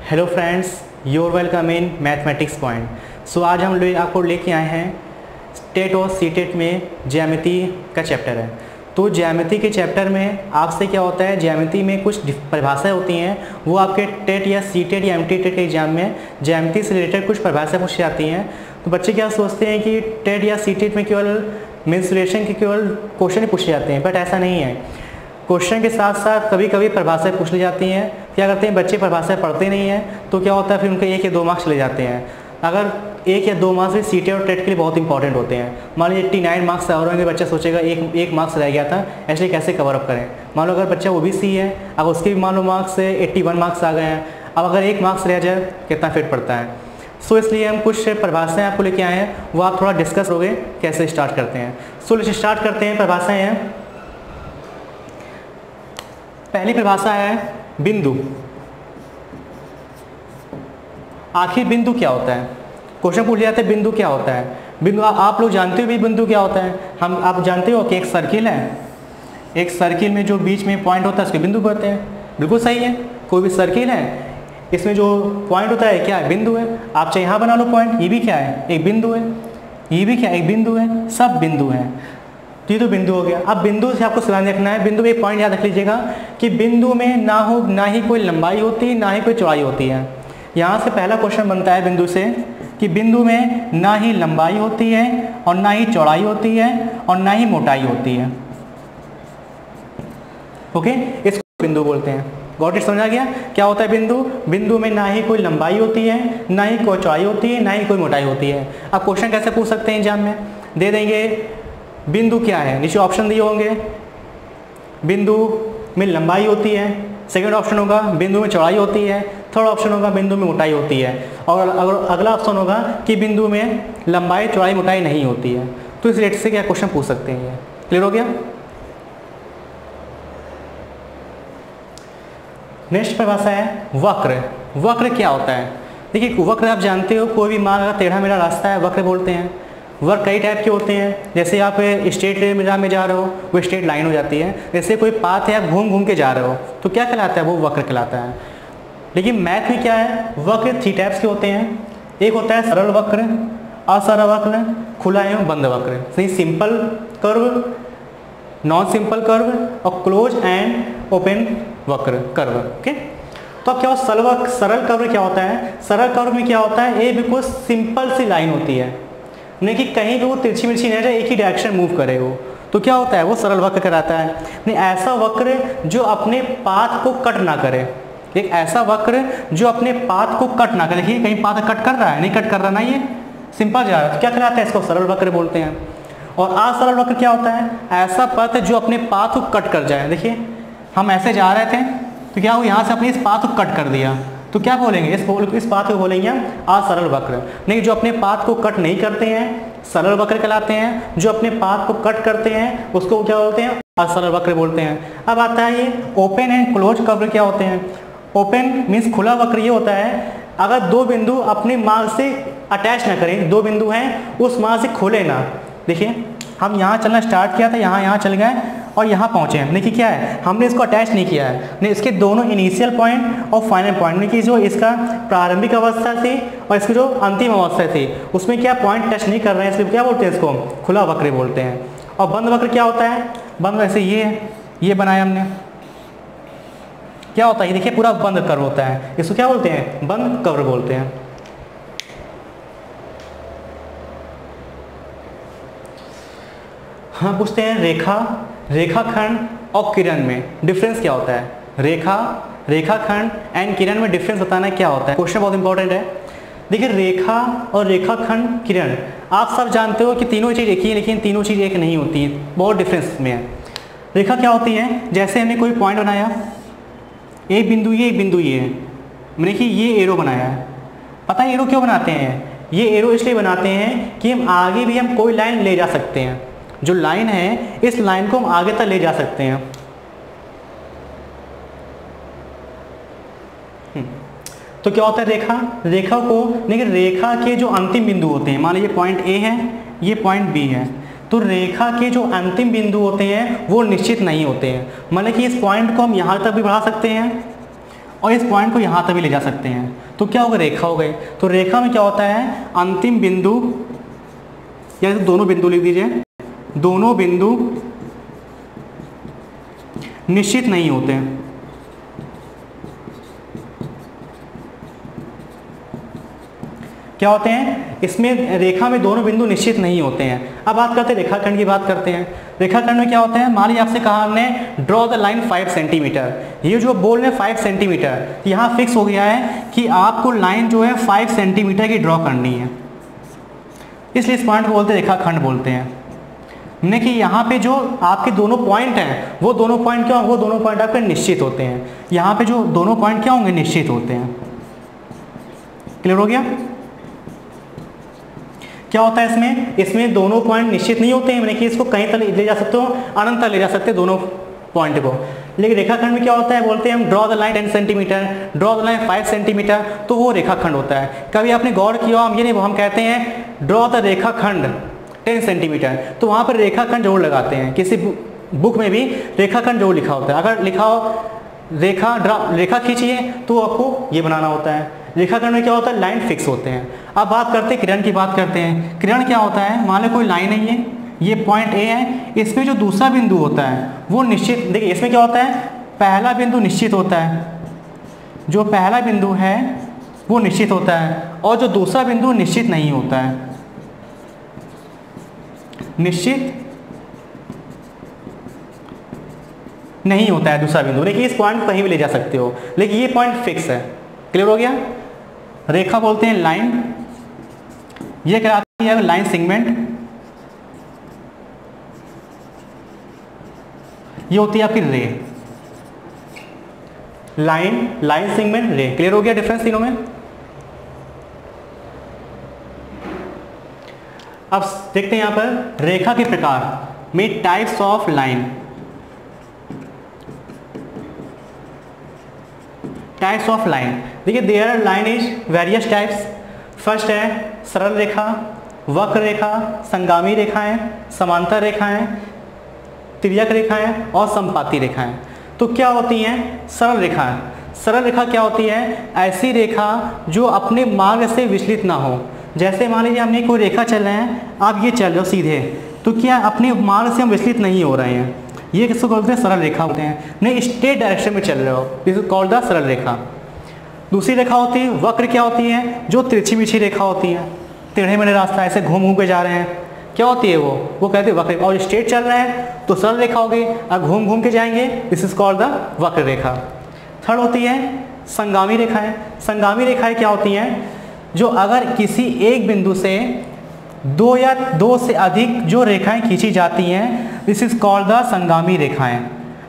Hello friends, your welcome in mathematics point. So आज हम आपको लेके आए हैं टेट और सी टेट में ज्यामिति का चैप्टर है। तो ज्यामिति के चैप्टर में आपसे क्या होता है, ज्यामिति में कुछ परिभाषाएं होती हैं, वो आपके टेट या सी टेट या एम टी टेट के एग्जाम में ज्यामिति से रिलेटेड कुछ परिभाषाएं पूछी जाती हैं। तो बच्चे क्या सोचते हैं कि टेट या सी टेट में केवल मेंसुरेशन के केवल क्वेश्चन ही पूछे जाते हैं, बट ऐसा नहीं है। क्वेश्चन के साथ साथ कभी कभी परिभाषाएं पूछ ली जाती हैं। क्या करते हैं बच्चे, परिभाषाएं पढ़ते नहीं हैं, तो क्या होता है फिर उनके 1 या 2 मार्क्स चले जाते हैं। अगर 1 या 2 मार्क्स भी सी टेट और टेट के लिए बहुत इंपॉर्टेंट होते हैं। मान लीजिए 89 मार्क्स और होंगे, बच्चा सोचेगा एक मार्क्स रह गया था, ऐसे कैसे कवर अप करें। मान लो अगर बच्चा ओबीसी है, अगर उसके भी मान लो मार्क्स से 81 मार्क्स आ गए हैं, अब अगर 1 मार्क्स रह जाए कितना फिट पड़ता है। सो इसलिए हम कुछ परिभाषाएं आपको लेके आए हैं, वो आप थोड़ा डिस्कस करोगे कैसे स्टार्ट करते हैं। सो स्टार्ट करते हैं। परिभाषाएं हैं, पहली परिभाषा है बिंदु। आखिर बिंदु क्या होता है, क्वेश्चन पूछ लिया जाता है बिंदु क्या होता है। बिंदु आप लोग जानते हो भी बिंदु क्या होता है। आप जानते हो कि एक सर्किल है, एक सर्किल में जो बीच में पॉइंट होता है उसके बिंदु कहते हैं। बिल्कुल सही है, कोई भी सर्किल है, इसमें जो पॉइंट होता है क्या है, बिंदु है। आप चाहे यहाँ बना लो पॉइंट, ये भी क्या है, एक बिंदु है, ये भी क्या एक बिंदु है, सब बिंदु हैं। तो ये तो बिंदु हो गया। अब बिंदु से आपको ध्यान रखना है, बिंदु में एक पॉइंट याद रख लीजिएगा कि बिंदु में ना ही कोई लंबाई होती है ना ही कोई चौड़ाई होती है। यहाँ से पहला क्वेश्चन बनता है बिंदु से कि बिंदु में ना ही लंबाई होती है और ना ही चौड़ाई होती है और ना ही मोटाई होती है। ओके, इसको बिंदु बोलते हैं। गॉट इट, समझ आ गया क्या होता है बिंदु। बिंदु में ना ही कोई लंबाई होती है, ना ही कोई चौड़ाई होती है, ना ही कोई मोटाई होती है। अब क्वेश्चन कैसे पूछ सकते हैं एग्जाम में, दे देंगे बिंदु क्या है, नीचे ऑप्शन दिए होंगे। बिंदु में लंबाई होती है, सेकंड ऑप्शन होगा बिंदु में चौड़ाई होती है, थर्ड ऑप्शन होगा बिंदु में मोटाई होती है, और अगला ऑप्शन होगा कि बिंदु में लंबाई चौड़ाई मोटाई नहीं होती है। तो इस रेट से क्या क्वेश्चन पूछ सकते हैं, ये क्लियर हो गया। नेक्स्ट परिभाषा है वक्र। वक्र क्या होता है, देखिए वक्र आप जानते हो, कोई भी मार्ग अगर टेढ़ा मेढ़ा रास्ता है वक्र बोलते हैं। वक्र कई टाइप के होते हैं, जैसे आप स्ट्रेट में जा रहे हो वो स्ट्रेट लाइन हो जाती है। जैसे कोई पाथ है, आप घूम घूम के जा रहे हो तो क्या कहलाता है, वो वक्र कहलाता है। लेकिन मैथ में क्या है, वक्र 3 टाइप्स के होते हैं। एक होता है सरल वक्र, असरल वक्र, खुला एवं बंद वक्र। सही, simple curve, non simple curve और क्लोज एंड ओपन वक्र कर्व। ओके, तो अब क्या होता है सरल कर्व क्या होता है। सरल कर्व में क्या होता है, ये बिल्कुल सिंपल सी लाइन होती है, नहीं कि कहीं भी वो तिरछी मिर्ची नहीं जाए, एक ही डायरेक्शन मूव करे वो, तो क्या होता है वो सरल वक्र कहलाता है। नहीं, ऐसा वक्र जो अपने पाथ को कट ना करे, एक ऐसा वक्र जो अपने पाथ को कट ना करे। देखिए कहीं पाथ कट कर रहा है, नहीं कट कर रहा ना, ये सिंपल जा रहा है, तो क्या कहलाता है, इसको सरल वक्र बोलते हैं। और असरल वक्र क्या होता है, ऐसा पथ जो अपने पाथ को कट कर जाए। देखिए हम ऐसे जा रहे थे तो क्या हुआ, यहाँ से अपने इस पाथ को कट कर दिया, तो क्या बोलेंगे, इस पाथ को बोलेंगे हम असरल वक्र। नहीं, जो अपने पाथ को कट नहीं करते हैं सरल वक्र कहलाते हैं, जो अपने पाथ को कट करते हैं उसको क्या बोलते हैं, असरल वक्र बोलते हैं। अब आता है ये ओपन एंड क्लोज कर्व क्या होते हैं। ओपन मीन्स खुला वक्र ये होता है अगर 2 बिंदु अपने मार्ग से अटैच ना करें, 2 बिंदु हैं उस मार्ग से खोले ना। देखिए हम यहाँ चलना स्टार्ट किया था, यहाँ चल गए और यहाँ पहुँचे हैं। देखिए क्या है, हमने इसको अटैच नहीं किया है, नहीं इसके दोनों इनिशियल पॉइंट और फाइनल पॉइंट में कि जो इसका प्रारंभिक अवस्था थी और इसकी जो अंतिम अवस्था थी उसमें क्या पॉइंट टच नहीं कर रहे हैं, इसलिए क्या बोलते हैं, इसको खुला वक्र बोलते हैं। और बंद वक्र क्या होता है, बंद वैसे ये बनाया हमने, क्या होता है, देखिए पूरा बंद कर्व होता है, इसको क्या बोलते हैं, बंद कर्व बोलते हैं। हाँ, पूछते हैं रेखाखंड और किरण में डिफरेंस क्या होता है। रेखाखंड एंड किरण में डिफरेंस बताना क्या होता है, क्वेश्चन बहुत इंपॉर्टेंट है। देखिए रेखा और रेखाखंड किरण आप सब जानते हो कि तीनों चीज़ एक ही है, लेकिन तीनों चीज़ एक नहीं होती है, बहुत डिफरेंस में है। रेखा क्या होती है, जैसे हमने कोई पॉइंट बनाया, एक बिंदु ये है, मैंने कि ये एरो बनाया है। पता है एरो क्यों बनाते हैं, ये एरो इसलिए बनाते हैं कि हम आगे भी हम कोई लाइन ले जा सकते हैं, जो लाइन है इस लाइन को हम आगे तक ले जा सकते हैं। तो क्या होता है रेखा को, लेकिन रेखा के जो अंतिम बिंदु होते हैं, मान लीजिए पॉइंट ए है, ये पॉइंट बी है, तो रेखा के जो अंतिम बिंदु होते हैं वो निश्चित नहीं होते हैं। मतलब कि इस पॉइंट को हम यहाँ तक भी बढ़ा सकते हैं और इस पॉइंट को यहाँ तक भी ले जा सकते हैं। तो क्या होगा, रेखा हो गई। तो रेखा में क्या होता है, अंतिम बिंदु या दोनों बिंदु लिख दीजिए, दोनों बिंदु निश्चित नहीं होते हैं। क्या होते हैं, इसमें रेखा में दोनों बिंदु निश्चित नहीं होते हैं। अब बात करते हैं रेखाखंड की बात करते हैं। रेखाखंड में क्या होता है, मान लीजिए आपसे कहा हमने ड्रॉ द लाइन 5 सेंटीमीटर, ये जो बोल रहे हैं 5 सेंटीमीटर, यहाँ फिक्स हो गया है कि आपको लाइन जो है 5 सेंटीमीटर की ड्रॉ करनी है, इसलिए इस पॉइंट को बोलते हैं रेखाखंड बोलते हैं। ने कि यहाँ पे जो आपके दोनों पॉइंट हैं वो दोनों पॉइंट क्या, वो दोनों पॉइंट आपके निश्चित होते हैं। यहाँ पे जो दोनों पॉइंट क्या होंगे, निश्चित होते हैं। क्लियर हो गया। क्या होता है इसमें, इसमें दोनों पॉइंट निश्चित नहीं होते हैं, यानी कि इसको कहीं तक ले जा सकते हो, अनंत तक ले जा सकते हैं दोनों पॉइंट को। लेकिन रेखाखंड में क्या होता है, बोलते हैं हम draw the line 10 centimetre, draw the line 5 centimetre, तो वो रेखाखंड होता है। कभी आपने गौर किया, हम ये नहीं, हम कहते हैं ड्रॉ द रेखाखंड 10 सेंटीमीटर, तो वहाँ पर रेखाखंड जरूर लगाते हैं। किसी बुक में भी रेखाखंड जरूर लिखा होता है। अगर लिखा हो रेखा खींचिए तो आपको ये बनाना होता है। रेखाखंड में क्या होता है, लाइन फिक्स होते हैं। अब बात करते हैं किरण की, बात करते हैं किरण क्या होता है। मान लो कोई लाइन है, ये पॉइंट ए है, इसमें जो दूसरा बिंदु होता है वो निश्चित, देखिए इसमें क्या होता है, पहला बिंदु निश्चित होता है, जो पहला बिंदु है वो निश्चित होता है, और जो दूसरा बिंदु निश्चित नहीं होता है, निश्चित नहीं होता है दूसरा बिंदु। लेकिन इस पॉइंट को कहीं भी ले जा सकते हो, लेकिन ये पॉइंट फिक्स है। क्लियर हो गया। रेखा बोलते हैं लाइन, ये कहलाती है लाइन सेगमेंट, ये होती है आपकी रे। लाइन सेगमेंट रे। क्लियर हो गया डिफरेंस तीनों में। अब देखते हैं यहां पर रेखा के प्रकार में, types of line. Types of line, देखिए there line is various types. First है सरल रेखा, वक्र रेखा, संगामी रेखाएं, समांतर रेखाएं, तिर्यक रेखाएं और संपाती रेखाएं। तो क्या होती हैं सरल रेखाएं। सरल रेखा क्या होती है, ऐसी रेखा जो अपने मार्ग से विचलित ना हो। जैसे मान लीजिए हमने कोई रेखा चल रहे हैं, आप ये चल रहे हो सीधे, तो क्या अपने मार्ग से हम विचलित नहीं हो रहे हैं, ये किसको बोलते हैं, सरल रेखा होते हैं। नहीं, स्ट्रेट डायरेक्शन में चल रहे हो, दिस इज कॉल्ड द सरल रेखा। दूसरी रेखा होती है वक्र, क्या होती है, जो तिरछी बिछी रेखा होती है, टेढ़े मेढ़े रास्ता ऐसे घूम घूम के जा रहे हैं, क्या होती है वो कहते हैं वक्र। और स्ट्रेट चल रहे हैं तो सरल रेखा होगी, अब घूम घूम के जाएंगे, दिस इज कॉल्ड द वक्र रेखा। थर्ड होती है संगामी रेखाएं। संगामी रेखाएं क्या होती हैं, जो अगर किसी एक बिंदु से दो या दो से अधिक जो रेखाएं खींची जाती हैं, दिस इज कॉल्ड द संगामी रेखाएं।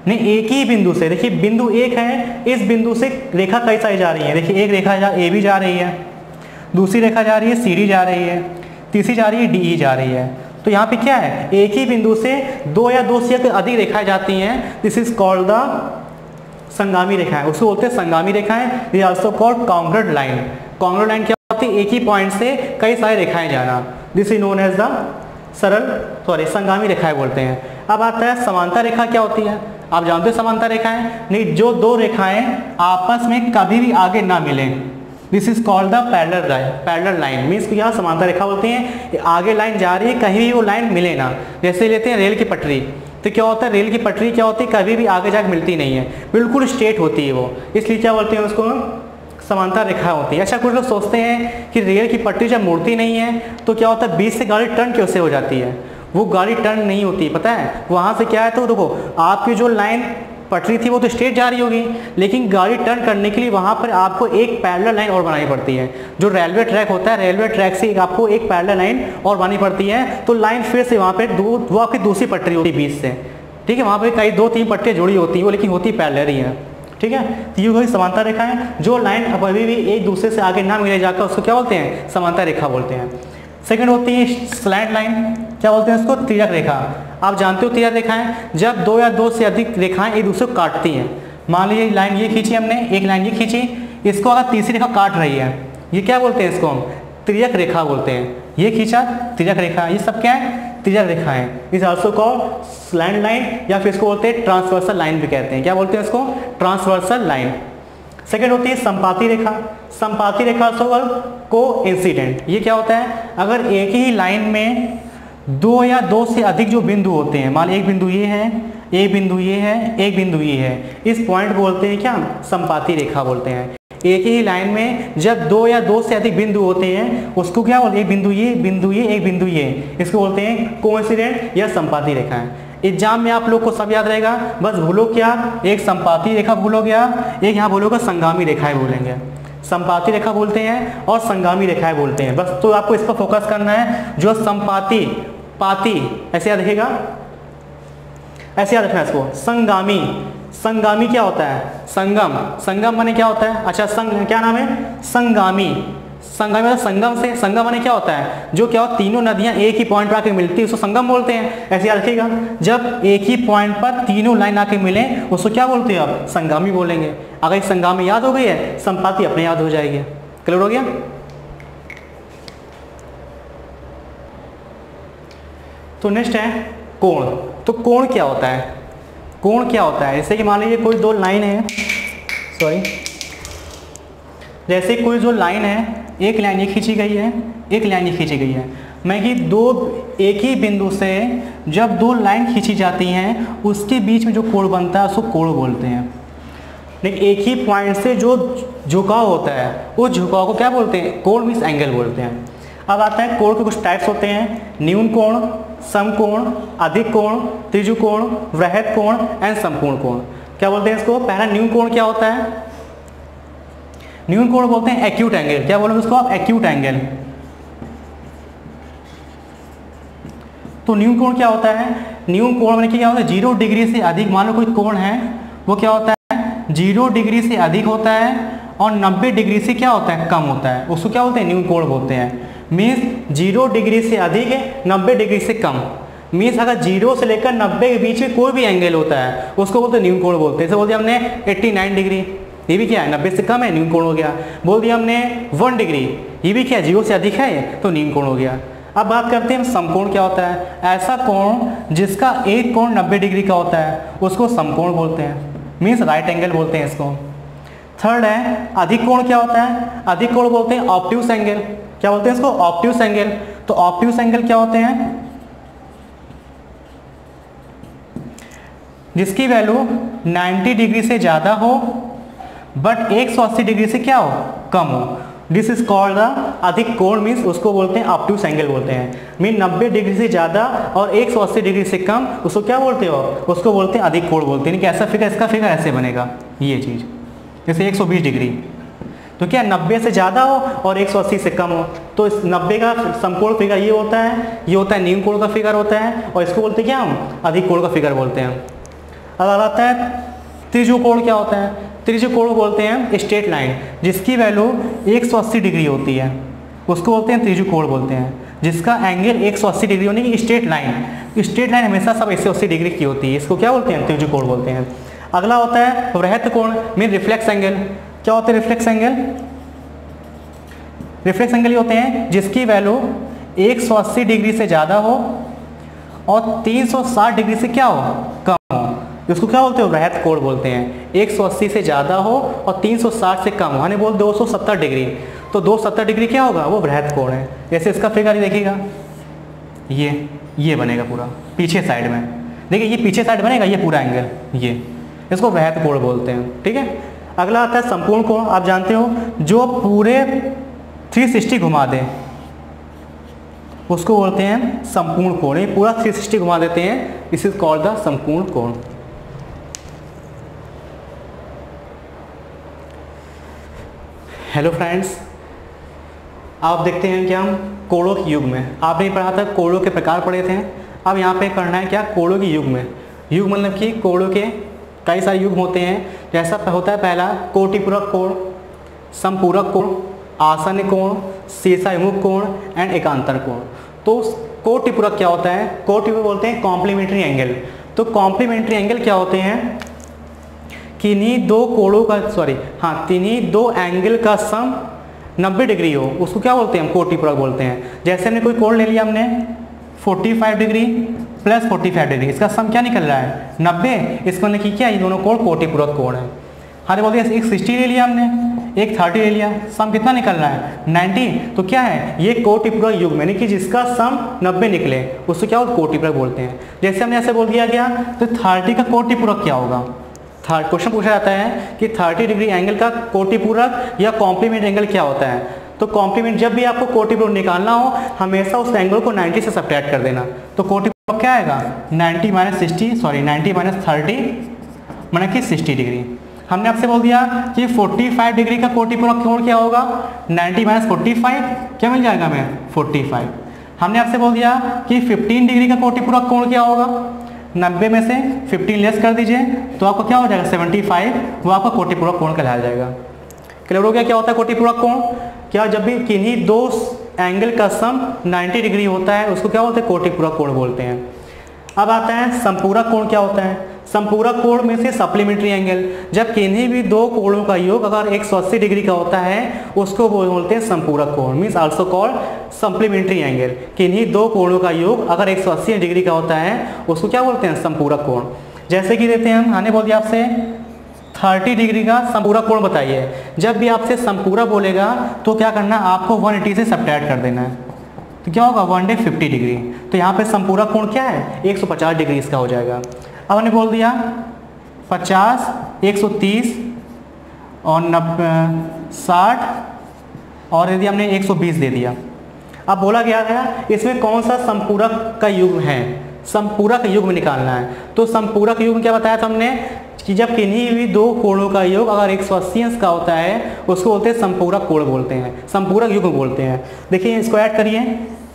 नहीं, एक ही बिंदु से, देखिए बिंदु एक है, इस बिंदु से रेखा कई सारी जा रही है। देखिए एक रेखा ए भी जा रही है, दूसरी रेखा जा रही है सी डी जा रही है, तीसरी जा रही है डी ई जा रही है। तो यहाँ पे क्या है, एक ही बिंदु से दो या दो से अधिक रेखाएं जाती हैं, दिस इज कॉल्ड द संगामी रेखाएं। उसको बोलते हैं संगामी रेखाएं। ये also called congruent line. Congruent line क्या होती है, एक ही पॉइंट से कई सारी रेखाएं जाना, this is known as the संगामी रेखाएं बोलते हैं। अब आता है समांतर रेखा। क्या होती है, आप जानते हो समांतर रेखाएं, नहीं, जो दो रेखाएं आपस में कभी भी आगे ना मिलें, this is called the parallel line. Means यहाँ समांतर रेखा बोलते हैं, आगे लाइन जा रही है, कहीं भी वो लाइन मिले ना। जैसे लेते हैं रेल की पटरी, तो क्या होता है, रेल की पटरी क्या होती है, कभी भी आगे जाके मिलती नहीं है, बिल्कुल स्ट्रेट होती है वो, इसलिए क्या बोलते हैं उसको, समांतर रेखा होती है। अच्छा, कुछ लोग सोचते हैं कि रेल की पटरी जब मुड़ती नहीं है तो क्या होता है, बीच से गाड़ी टर्न कैसे हो जाती है, वो गाड़ी टर्न नहीं होती, पता है वहाँ से क्या है। तो देखो आपकी जो लाइन पटरी थी वो तो स्ट्रेट जा रही होगी, लेकिन गाड़ी टर्न करने के लिए वहाँ पर आपको एक पैरेलल लाइन और बनानी पड़ती है। जो रेलवे ट्रैक होता है, रेलवे ट्रैक से आपको एक पैरेलल लाइन और बनानी पड़ती है, तो लाइन फिर से वहाँ पर वो आपकी दूसरी पटरी होती है बीच से, ठीक है। वहाँ पर कई 2-3 पटरियाँ जुड़ी होती हैं, वो लेकिन होती पैरेलल ही है, ठीक है। तो ये हुई समांतर रेखा है। जो लाइन अभी भी एक दूसरे से आगे ना मिले जाकर, उसको क्या बोलते हैं, समांतर रेखा बोलते हैं। सेकंड होती है स्लैंट लाइन। क्या बोलते हैं इसको, तिर्यक रेखा। आप जानते हो तिर्यक रेखाएं, जब दो या दो से अधिक रेखाएं एक दूसरे को काटती हैं। मान लीजिए लाइन ये खींची हमने, एक लाइन ये खींची, इसको अगर तीसरी रेखा काट रही है, ये क्या बोलते हैं, इसको हम तिर्यक रेखा बोलते हैं। ये खींचा, तिर्यक रेखा, ये सब क्या है, तिर्यक रेखाएं। Is also called slant line, या फिर इसको बोलते हैं ट्रांसवर्सल लाइन भी कहते हैं। क्या बोलते हैं इसको, ट्रांसवर्सल लाइन। सेकंड होती है संपाती रेखा। संपाती रेखा को इंसिडेंट, ये क्या होता है, अगर एक ही लाइन में दो या दो से अधिक जो बिंदु होते हैं, मान एक बिंदु ये है, एक बिंदु ये है, एक बिंदु ये है, इस पॉइंट को बोलते हैं क्या, संपाती रेखा बोलते हैं। एक ही लाइन में जब दो या दो से अधिक बिंदु होते हैं उसको क्या बोलते हैं, एक बिंदु ये, बिंदु ये, एक बिंदु ये, इसको बोलते हैं कोइंसिडेंट या संपाती रेखा है। एग्जाम में आप लोग को सब याद रहेगा, बस भूलो क्या, एक संपाती रेखा भूलोगे आप, एक यहाँ भूलोगे संगामी रेखाएं बोलेंगे। संपाती रेखा बोलते हैं और संगामी रेखाएं बोलते हैं, बस तो आपको इस पर फोकस करना है। जो संपाती पाती ऐसे याद रखेगा, ऐसे याद रखना इसको। संगामी, संगामी क्या होता है, संगम, संगम माने क्या होता है, अच्छा संग क्या नाम है, संगामी। संगम मतलब संगम से, संगम माने क्या होता है, जो क्या हो तीनों नदियां एक ही पॉइंट पर आके मिलती है उसको संगम बोलते हैं। ऐसे याद रखिएगा, जब एक ही पॉइंट पर तीनों लाइन आके मिले उसको क्या बोलते हैं आप, संगामी बोलेंगे। अगर संगामी याद हो गई है, संपाती अपने याद हो जाएगी। क्लियर हो गया। तो नेक्स्ट है कोण। तो कोण क्या होता है, कोण क्या होता है, जैसे कि मान लीजिए कोई दो लाइन है, सॉरी, जैसे कोई जो लाइन है, एक लाइन ये खींची गई है, एक लाइन ये खींची गई है, मैं कि दो एक ही बिंदु से जब दो लाइन खींची जाती हैं उसके बीच में जो कोण बनता है उसको कोण बोलते हैं। लेकिन एक ही पॉइंट से जो झुकाव होता है उस झुकाव को क्या बोलते हैं, कोण मीन्स एंगल बोलते हैं। अब आता है कोण के कुछ टाइप्स होते हैं, न्यून कोण, समकोण, अधिक कोण, त्रिजुकोण, वृहत कोण एंड संपूर्ण कोण। क्या बोलते हैं इसको, पहला न्यून कोण क्या होता है, न्यून कोण बोलते हैं एक्यूट एंगल। क्या बोलोगे उसको आप, एक्यूट एंगल। तो न्यून कोण क्या होता है, न्यून कोण में क्या होता है, 0 डिग्री से अधिक, मान लो कोई कोण है वो क्या होता है 0 डिग्री से अधिक होता है और 90 डिग्री से क्या होता है, कम होता है, उसको क्या बोलते हैं, न्यून कोण बोलते हैं। मीन्स 0 डिग्री से अधिक है, 90 डिग्री से कम, मीन्स अगर 0 से लेकर 90 के बीच में कोई भी एंगल होता है उसको बोलते हैं न्यून कोण बोलते हैं। जैसे बोल दिया हमने 89 डिग्री, ये भी क्या है 90 से कम है, न्यून कोण हो गया। बोल दिया हमने 1 डिग्री, ये भी क्या 0 से अधिक है तो न्यून कोण हो गया। अब बात करते हैं समकोण क्या होता है, ऐसा कोण जिसका एक कोण 90 डिग्री का होता है उसको समकोण बोलते हैं, मीन्स राइट एंगल बोलते हैं इसको। थर्ड है अधिक कोण। क्या होता है, अधिक कोण बोलते हैं ऑब्ट्यूस एंगल। क्या बोलते हैं इसको, ऑब्ट्यूस एंगल। तो ऑब्ट्यूस एंगल क्या होते हैं, जिसकी वैल्यू 90 डिग्री से ज़्यादा हो बट 180 डिग्री से क्या हो, कम हो। दिस इज कॉल्ड द अधिक कोण, मीन्स उसको बोलते हैं ऑब्ट्यूस एंगल बोलते हैं। मीन 90 डिग्री से ज़्यादा और 180 डिग्री से कम, उसको क्या बोलते हो, उसको बोलते हैं अधिक कोण बोलते हैं। ऐसा फिगर, इसका फिगर ऐसे बनेगा, ये चीज़ जैसे 120 डिग्री, तो क्या 90 से ज़्यादा हो और 180 से कम हो, तो इस 90 का समकोण फिगर ये होता है, ये होता है न्यून कोण का फिगर होता है, और इसको बोलते हैं क्या हम, अधिक कोण का फिगर बोलते हैं। अब आता है त्रिजुकोण। क्या होता है, त्रिजुकोण बोलते हैं स्ट्रेट लाइन जिसकी वैल्यू 180 डिग्री होती है, उसको बोलते हैं त्रिजुकोण बोलते हैं। जिसका एंगल 180 डिग्री होने की स्ट्रेट लाइन, स्ट्रेट लाइन हमेशा सब 180 डिग्री की होती है, इसको क्या बोलते हैं, त्रिजुकोण बोलते हैं। अगला होता है वृहत कोण, मीन रिफ्लेक्स एंगल। क्या होते हैं रिफ्लेक्स एंगल, रिफ्लेक्स एंगल ये होते हैं जिसकी वैल्यू 180 डिग्री से ज़्यादा हो और 360 डिग्री से क्या हो, कम हो, इसको क्या बोलते हैं, वृहत कोण बोलते हैं। 180 से ज़्यादा हो और 360 से कम हो, यानी बोल 270 डिग्री, तो 270 डिग्री क्या होगा, वो वृहत कोण है। जैसे इसका फिगर ही देखिएगा, ये बनेगा पूरा पीछे साइड में, देखिए ये पीछे साइड बनेगा, ये पूरा एंगल, ये इसको वृहत कोण बोलते हैं। ठीक है। अगला आता है संपूर्ण कोण। आप जानते हो जो पूरे 360 घुमा दे उसको बोलते हैं संपूर्ण कोण। ये पूरा 360 घुमा देते हैं, दिस इज कॉल्ड द संपूर्ण कोण। हेलो फ्रेंड्स, आप देखते हैं कि हम कोणों के युग में, आपने पढ़ा था कोणों के प्रकार पढ़े थे, अब यहाँ पे करना है क्या, कोणों के युग में। युग मतलब कि कोणों के कई सारे युग होते हैं। जैसा होता है पहला कोटिपूरक कोण, समपूरक कोण, आसन्न कोण, शीर्षाभिमुख कोण एंड एकांतर कोण। तो कोटिपूरक क्या होता है, कोटिपूरक बोलते हैं कॉम्प्लीमेंट्री एंगल। तो कॉम्प्लीमेंट्री एंगल क्या होते हैं, किन्हीं दो कोणों का किन्हीं दो एंगल का सम 90 डिग्री हो, उसको क्या बोलते हैं हम, कोटिपूरक बोलते हैं। जैसे हमने कोई कोण ले लिया हमने 45 डिग्री प्लस 45 डिग्री, इसका सम क्या निकल रहा है 90, इसको मतलब कि क्या, ये दोनों कोण कोटिपूरक कोण है। हमने बोल दिया एक 60 ले लिया हमने, एक 30 ले लिया, सम कितना निकल रहा है 90। तो क्या है ये कोटिपूरक युग्म, यानी कि जिसका सम 90 निकले उसको क्या कोटिपूरक बोलते हैं। जैसे हमने ऐसे बोल दिया गया तो 30 का कोटिपूरक क्या होगा। क्वेश्चन पूछा जाता है कि 30 डिग्री एंगल का कोटिपूरक या कॉम्प्लीमेंट एंगल क्या होता है। तो कॉम्प्लीमेंट, जब भी आपको कोटिपूरक निकालना हो हमेशा उस एंगल को 90 से सब्ट्रैक्ट कर देना। तो कोटिपूरक क्या आएगा 90 - 30 माना कि 60 डिग्री। हमने आपसे बोल दिया कि 45 डिग्री का कोटिपूरक कोण क्या होगा 90 - 45 क्या मिल जाएगा हमें 45। हमने आपसे बोल दिया कि 15 डिग्री का कोटिपूरक कोण क्या होगा 90 में से 15 लेस कर दीजिए तो आपको क्या हो जाएगा 75, वो आपका कोटिपूरक कोण कहलाया जाएगा। क्लियर हो गया क्या होता है कोटिपूरक कोण। क्या जब भी किन्हीं दो एंगल का सम 90 डिग्री होता है उसको क्या बोलते हैं कोटिपूरक कोण बोलते हैं। अब आता है संपूरक कोण क्या होता है। संपूरक कोण में से सप्लीमेंट्री एंगल, जब किन्हीं भी दो कोणों का योग अगर 180 डिग्री का होता है उसको बोलते हैं संपूरक कोण, means also called supplementary angle. किन्हीं दो कोणों का योग अगर 180 डिग्री का होता है उसको क्या बोलते हैं संपूरक कोण। जैसे कि देते हैं हमने बोल दिया आपसे 30 डिग्री का संपूरक कोण बताइए। जब भी आपसे संपूरक बोलेगा तो क्या करना आपको 180 से सब्ट्रैक्ट कर देना है, तो क्या होगा 150 डिग्री। तो यहाँ पे संपूरक कोण क्या है 150 डिग्री इसका हो जाएगा। अब हमने बोल दिया 50, 130 और 60 और यदि हमने 120 दे दिया। अब बोला गया है इसमें कौन सा संपूरक का युग्म है, संपूरक युग्म निकालना है। तो संपूरक युग्म क्या बताया था हमने कि जब किन्हीं भी दो कोणों का योग अगर 180 अंश का होता है उसको बोलते हैं संपूरक कोण बोलते हैं, संपूरक युग्म बोलते हैं। देखिए इसको ऐड करिए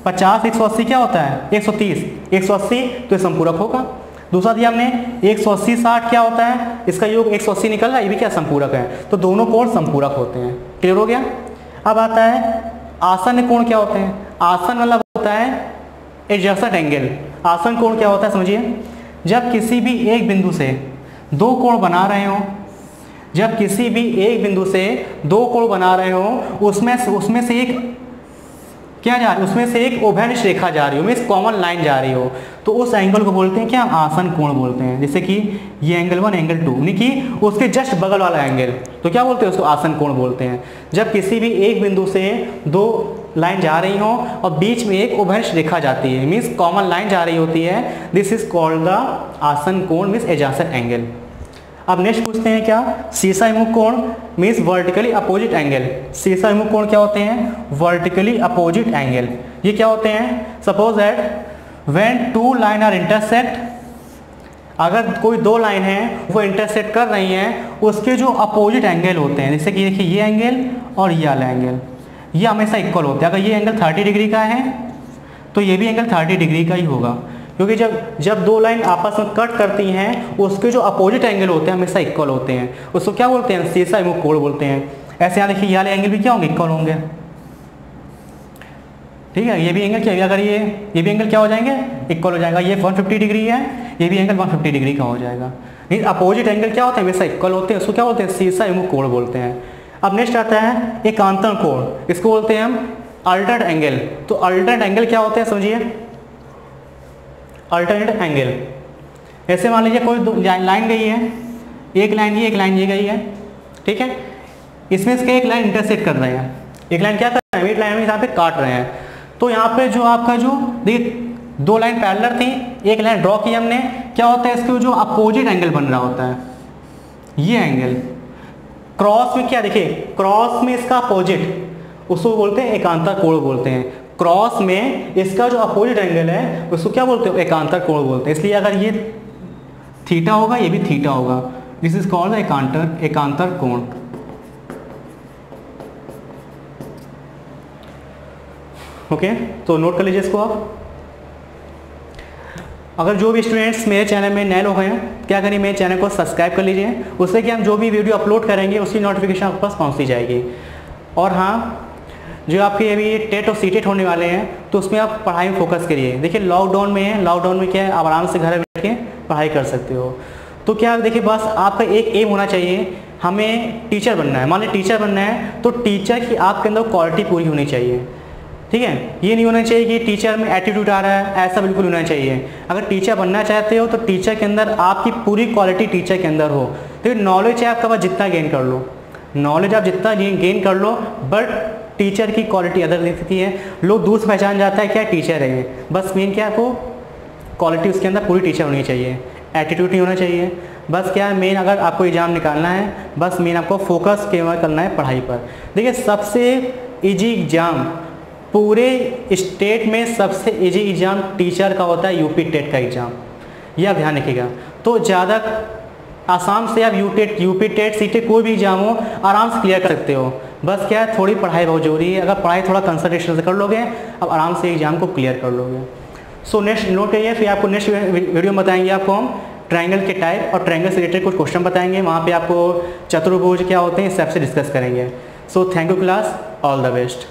50 180 क्या होता है 130, 180 तो ये संपूरक होगा। दूसरा दिया हमने 180 60 क्या होता है, इसका योग 180 निकल रहा है, ये भी क्या संपूरक है। तो दोनों कोण संपूरक होते हैं। क्लियर हो गया। अब आता है आसन कोण क्या होते हैं। आसन वाला होता है एडजसेंट एंगल। आसन कोण क्या होता है समझिए, जब किसी भी एक बिंदु से दो कोण बना रहे हो, जब किसी भी एक बिंदु से दो कोण बना रहे हो उसमें से एक क्या जा रही है, उसमें से एक उभयनिष्ठ रेखा जा रही हो, मीन्स कॉमन लाइन जा रही हो, तो उस एंगल को बोलते हैं क्या आसन कोण बोलते हैं। जैसे कि ये एंगल 1 एंगल 2 यानी कि उसके जस्ट बगल वाला एंगल, तो क्या बोलते हैं उसको आसन कोण बोलते हैं। जब किसी भी एक बिंदु से दो लाइन जा रही हो और बीच में एक उभयनिष्ठ रेखा जाती है, मीन्स कॉमन लाइन जा रही होती है, दिस इज कॉल्ड द आसन कोण मीन्स एडजेसेंट एंगल। अब नेक्स्ट पूछते हैं क्या शीर्षाभिमुख कोण मीन्स वर्टिकली अपोजिट एंगल। शीर्षाभिमुख कोण क्या होते हैं वर्टिकली अपोजिट एंगल। ये क्या होते हैं suppose that when two line are intersect, अगर कोई दो लाइन है वो इंटरसेक्ट कर रही हैं उसके जो अपोजिट एंगल होते हैं, जैसे कि देखिए ये एंगल और ये वाला एंगल ये हमेशा इक्वल होते हैं। अगर ये एंगल 30 डिग्री का है तो ये भी एंगल 30 डिग्री का ही होगा, क्योंकि जब दो लाइन आपस में कट करती हैं उसके जो अपोजिट एंगल होते हैं हमेशा इक्वल होते हैं, उसको क्या बोलते हैं शीर्षाभिमुख कोण बोलते हैं। ऐसे यहाँ देखिए ये वाले एंगल भी क्या होंगे इक्वल होंगे, ठीक है। ये भी एंगल क्या, अगर ये भी एंगल क्या हो जाएंगे इक्वल हो जाएगा। ये 150 डिग्री है, ये भी एंगल 150 डिग्री का हो जाएगा। लेकिन अपोजिट एंगल क्या होते हैं हमेशा इक्वल होते हैं, उसको क्या बोलते हैं शीर्षाभिमुख कोण बोलते हैं। अब नेक्स्ट आता है एकांतर कोण, इसको बोलते हैं हम अल्टरनेट एंगल। तो अल्टरनेट एंगल क्या होते हैं समझिए, अल्टरनेट एंगल ऐसे मान लीजिए कोई लाइन गई है, एक लाइन ये गई है, ठीक है। इसमें इसके एक लाइन इंटरसेक्ट कर रहे हैं, एक लाइन क्या कर रहे हैं एक लाइन में यहाँ पे काट रहे हैं। तो यहाँ पे जो आपका जो देखिए दो लाइन पैरेलल थी, एक लाइन ड्रॉ की हमने, क्या होता है इसके जो अपोजिट एंगल बन रहा होता है ये एंगल। क्रॉस में क्या देखिए क्रॉस में इसका अपोजिट उसको बोलते हैं एकांतर कोण बोलते हैं। क्रॉस में इसका जो अपोजिट एंगल है उसको क्या बोलते हैं एकांतर कोण बोलते हैं। इसलिए अगर ये थीटा होगा ये भी थीटा होगा, दिस इज कॉल्ड एकांतर कोण। ओके तो नोट कर लीजिए इसको आप। अगर जो भी स्टूडेंट्स मेरे चैनल में नए लोग हैं क्या करिए मेरे चैनल को सब्सक्राइब कर लीजिए, उससे कि हम जो भी वीडियो अपलोड करेंगे उसकी नोटिफिकेशन आपके पास पहुंचती जाएगी। और हाँ जो आपके अभी टेट और सीटेट होने वाले हैं तो उसमें आप पढ़ाई में फोकस करिए। देखिए लॉकडाउन में है, लॉकडाउन में क्या है आप आराम से घर बैठ के पढ़ाई कर सकते हो। तो क्या देखिए बस आपका एक एम होना चाहिए, हमें टीचर बनना है। मान लीजिए टीचर बनना है तो टीचर की आपके अंदर क्वालिटी पूरी होनी चाहिए, ठीक है। ये नहीं होना चाहिए कि टीचर में एटीट्यूड आ रहा है, ऐसा बिल्कुल होना चाहिए। अगर टीचर बनना चाहते हो तो टीचर के अंदर आपकी पूरी क्वालिटी टीचर के अंदर हो, तो नॉलेज है आपका पास जितना गेन कर लो, नॉलेज आप जितना गेन कर लो, बट टीचर की क्वालिटी अदर दिखती है, लोग दूर से पहचान जाता है क्या टीचर है ये। बस मेन क्या आपको क्वालिटी उसके अंदर पूरी टीचर होनी चाहिए, एटीट्यूड नहीं होना चाहिए। बस क्या है मेन, अगर आपको एग्ज़ाम निकालना है, बस मेन आपको फोकस केवल करना है पढ़ाई पर। देखिए सबसे इजी एग्ज़ाम पूरे स्टेट में, सबसे इजी एग्ज़ाम टीचर का होता है यूपी टेट का एग्ज़ाम, ये आप ध्यान रखिएगा। तो ज़्यादा आसाम से आप यूपी टेट सीटें कोई भी एग्ज़ाम हो आराम से क्लियर कर सकते हो। बस क्या है थोड़ी पढ़ाई बहुत जरूरी है, अगर पढ़ाई थोड़ा कंसंट्रेशन से कर लोगे अब आराम से एग्ज़ाम को क्लियर कर लोगे। सो नेक्स्ट नोट करिए, फिर आपको नेक्स्ट वीडियो में बताएंगे आपको हम ट्रायंगल के टाइप और ट्रायंगल से रिलेटेड कुछ क्वेश्चन बताएंगे, वहाँ पे आपको चतुर्भुज क्या होते हैं इस सबसे डिस्कस करेंगे। So thank you class, all the best.